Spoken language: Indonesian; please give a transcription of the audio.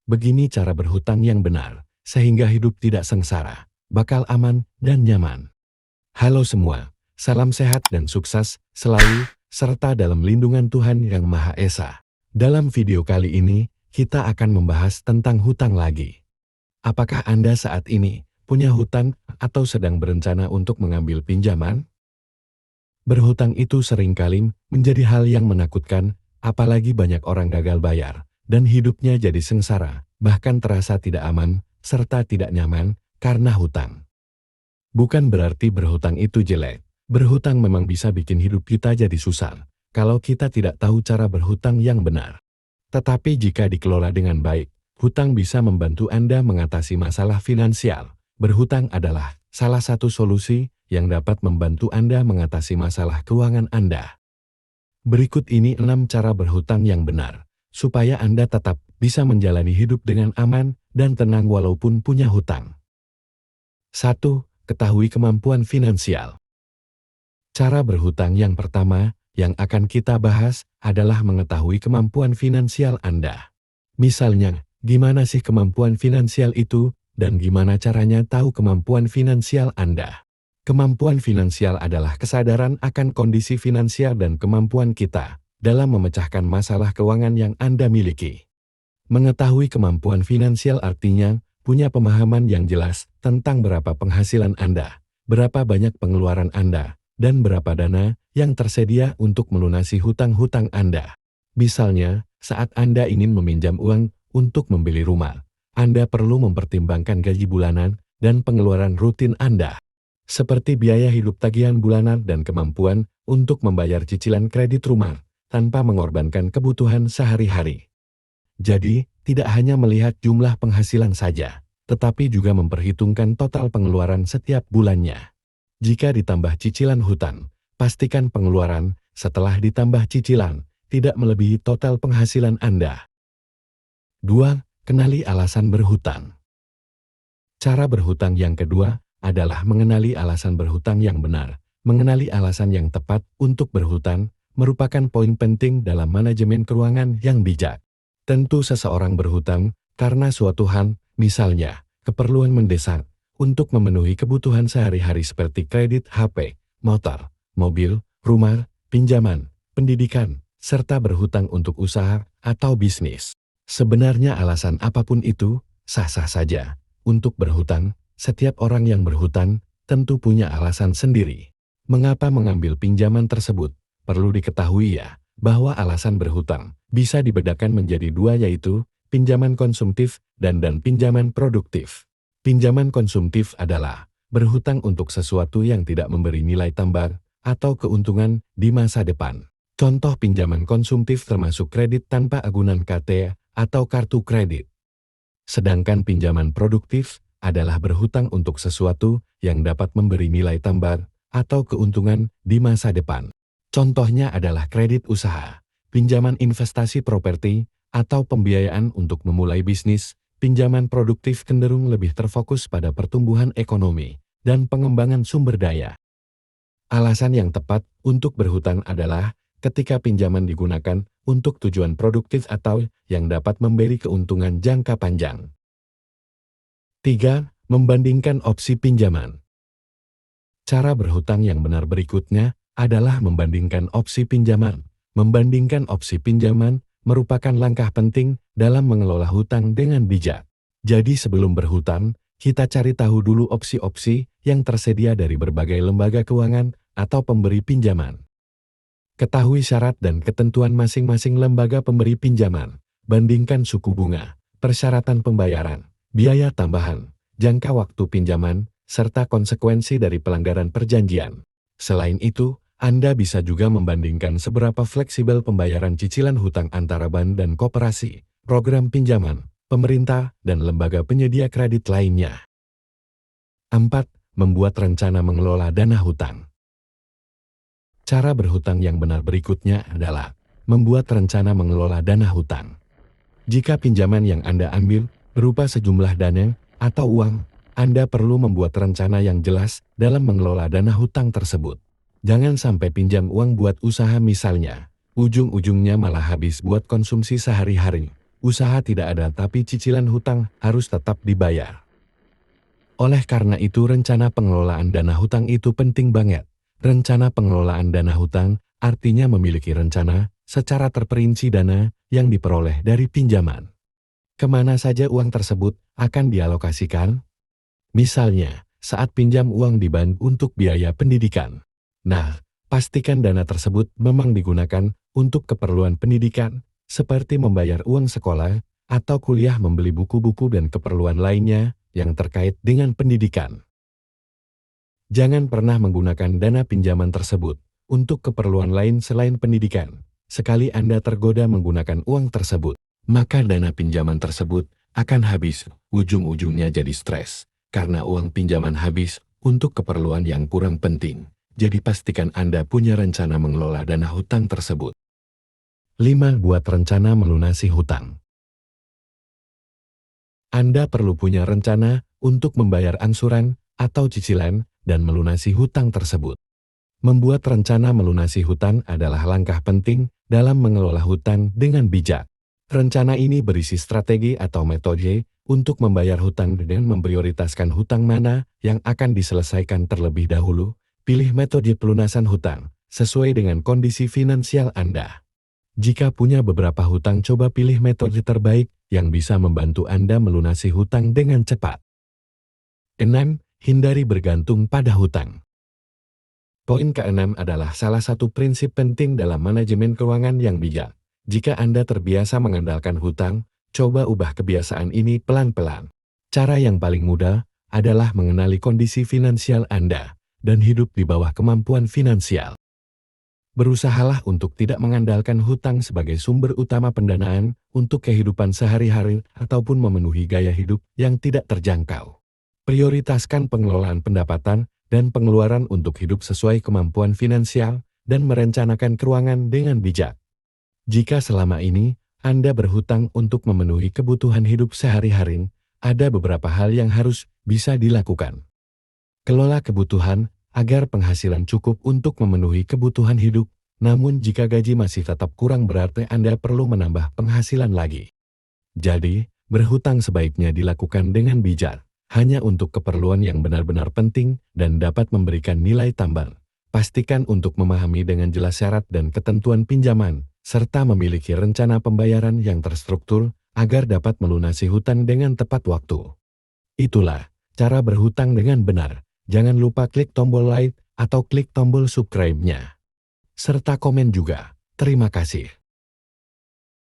Begini cara berhutang yang benar, sehingga hidup tidak sengsara, bakal aman dan nyaman. Halo semua, salam sehat dan sukses selalu, serta dalam lindungan Tuhan Yang Maha Esa. Dalam video kali ini, kita akan membahas tentang hutang lagi. Apakah Anda saat ini punya hutang atau sedang berencana untuk mengambil pinjaman? Berhutang itu seringkali menjadi hal yang menakutkan, apalagi banyak orang gagal bayar, dan hidupnya jadi sengsara, bahkan terasa tidak aman, serta tidak nyaman, karena hutang. Bukan berarti berhutang itu jelek. Berhutang memang bisa bikin hidup kita jadi susah, kalau kita tidak tahu cara berhutang yang benar. Tetapi jika dikelola dengan baik, hutang bisa membantu Anda mengatasi masalah finansial. Berhutang adalah salah satu solusi yang dapat membantu Anda mengatasi masalah keuangan Anda. Berikut ini 6 cara berhutang yang benar, supaya Anda tetap bisa menjalani hidup dengan aman dan tenang walaupun punya hutang. 1. Ketahui kemampuan finansial. Cara berhutang yang pertama yang akan kita bahas adalah mengetahui kemampuan finansial Anda. Misalnya, gimana sih kemampuan finansial itu, dan gimana caranya tahu kemampuan finansial Anda? Kemampuan finansial adalah kesadaran akan kondisi finansial dan kemampuan kita dalam memecahkan masalah keuangan yang Anda miliki. Mengetahui kemampuan finansial artinya punya pemahaman yang jelas tentang berapa penghasilan Anda, berapa banyak pengeluaran Anda, dan berapa dana yang tersedia untuk melunasi hutang-hutang Anda. Misalnya, saat Anda ingin meminjam uang untuk membeli rumah, Anda perlu mempertimbangkan gaji bulanan dan pengeluaran rutin Anda, seperti biaya hidup tagihan bulanan dan kemampuan untuk membayar cicilan kredit rumah tanpa mengorbankan kebutuhan sehari-hari. Jadi, tidak hanya melihat jumlah penghasilan saja, tetapi juga memperhitungkan total pengeluaran setiap bulannya. Jika ditambah cicilan hutang, pastikan pengeluaran setelah ditambah cicilan tidak melebihi total penghasilan Anda. 2. Kenali alasan berhutang. Cara berhutang yang kedua adalah mengenali alasan berhutang yang benar. Mengenali alasan yang tepat untuk berhutang merupakan poin penting dalam manajemen keuangan yang bijak. Tentu seseorang berhutang karena suatu hal, misalnya keperluan mendesak untuk memenuhi kebutuhan sehari-hari seperti kredit HP, motor, mobil, rumah, pinjaman, pendidikan, serta berhutang untuk usaha atau bisnis. Sebenarnya alasan apapun itu sah-sah saja untuk berhutang. Setiap orang yang berhutang tentu punya alasan sendiri. Mengapa mengambil pinjaman tersebut? Perlu diketahui ya, bahwa alasan berhutang bisa dibedakan menjadi dua, yaitu pinjaman konsumtif dan pinjaman produktif. Pinjaman konsumtif adalah berhutang untuk sesuatu yang tidak memberi nilai tambah atau keuntungan di masa depan. Contoh pinjaman konsumtif termasuk kredit tanpa agunan KT atau kartu kredit. Sedangkan pinjaman produktif adalah berhutang untuk sesuatu yang dapat memberi nilai tambah atau keuntungan di masa depan. Contohnya adalah kredit usaha, pinjaman investasi properti, atau pembiayaan untuk memulai bisnis. Pinjaman produktif cenderung lebih terfokus pada pertumbuhan ekonomi dan pengembangan sumber daya. Alasan yang tepat untuk berhutang adalah ketika pinjaman digunakan untuk tujuan produktif atau yang dapat memberi keuntungan jangka panjang. 3. Membandingkan opsi pinjaman. Cara berhutang yang benar berikutnya adalah membandingkan opsi pinjaman. Membandingkan opsi pinjaman merupakan langkah penting dalam mengelola hutang dengan bijak. Jadi sebelum berhutang, kita cari tahu dulu opsi-opsi yang tersedia dari berbagai lembaga keuangan atau pemberi pinjaman. Ketahui syarat dan ketentuan masing-masing lembaga pemberi pinjaman. Bandingkan suku bunga, persyaratan pembayaran, biaya tambahan, jangka waktu pinjaman, serta konsekuensi dari pelanggaran perjanjian. Selain itu, Anda bisa juga membandingkan seberapa fleksibel pembayaran cicilan hutang antara bank dan koperasi, program pinjaman, pemerintah, dan lembaga penyedia kredit lainnya. 4. Membuat rencana mengelola dana hutang. Cara berhutang yang benar berikutnya adalah membuat rencana mengelola dana hutang. Jika pinjaman yang Anda ambil berupa sejumlah dana atau uang, Anda perlu membuat rencana yang jelas dalam mengelola dana hutang tersebut. Jangan sampai pinjam uang buat usaha misalnya, ujung-ujungnya malah habis buat konsumsi sehari-hari. Usaha tidak ada tapi cicilan hutang harus tetap dibayar. Oleh karena itu rencana pengelolaan dana hutang itu penting banget. Rencana pengelolaan dana hutang artinya memiliki rencana secara terperinci dana yang diperoleh dari pinjaman. Kemana saja uang tersebut akan dialokasikan? Misalnya, saat pinjam uang di bank untuk biaya pendidikan. Nah, pastikan dana tersebut memang digunakan untuk keperluan pendidikan, seperti membayar uang sekolah, atau kuliah, membeli buku-buku dan keperluan lainnya yang terkait dengan pendidikan. Jangan pernah menggunakan dana pinjaman tersebut untuk keperluan lain selain pendidikan. Sekali Anda tergoda menggunakan uang tersebut, maka dana pinjaman tersebut akan habis, ujung-ujungnya jadi stres, karena uang pinjaman habis untuk keperluan yang kurang penting. Jadi pastikan Anda punya rencana mengelola dana hutang tersebut. 5. Buat rencana melunasi hutang. Anda perlu punya rencana untuk membayar angsuran atau cicilan dan melunasi hutang tersebut. Membuat rencana melunasi hutang adalah langkah penting dalam mengelola hutang dengan bijak. Rencana ini berisi strategi atau metode untuk membayar hutang dengan memprioritaskan hutang mana yang akan diselesaikan terlebih dahulu. Pilih metode pelunasan hutang sesuai dengan kondisi finansial Anda. Jika punya beberapa hutang, coba pilih metode terbaik yang bisa membantu Anda melunasi hutang dengan cepat. 6. Hindari bergantung pada hutang. Poin ke-6 adalah salah satu prinsip penting dalam manajemen keuangan yang bijak. Jika Anda terbiasa mengandalkan hutang, coba ubah kebiasaan ini pelan-pelan. Cara yang paling mudah adalah mengenali kondisi finansial Anda dan hidup di bawah kemampuan finansial. Berusahalah untuk tidak mengandalkan hutang sebagai sumber utama pendanaan untuk kehidupan sehari-hari ataupun memenuhi gaya hidup yang tidak terjangkau. Prioritaskan pengelolaan pendapatan dan pengeluaran untuk hidup sesuai kemampuan finansial dan merencanakan keuangan dengan bijak. Jika selama ini Anda berhutang untuk memenuhi kebutuhan hidup sehari-hari, ada beberapa hal yang harus bisa dilakukan. Kelola kebutuhan agar penghasilan cukup untuk memenuhi kebutuhan hidup, namun jika gaji masih tetap kurang berarti Anda perlu menambah penghasilan lagi. Jadi, berhutang sebaiknya dilakukan dengan bijak, hanya untuk keperluan yang benar-benar penting dan dapat memberikan nilai tambah. Pastikan untuk memahami dengan jelas syarat dan ketentuan pinjaman, serta memiliki rencana pembayaran yang terstruktur agar dapat melunasi hutang dengan tepat waktu. Itulah cara berhutang dengan benar. Jangan lupa klik tombol like atau klik tombol subscribe-nya. Serta komen juga. Terima kasih.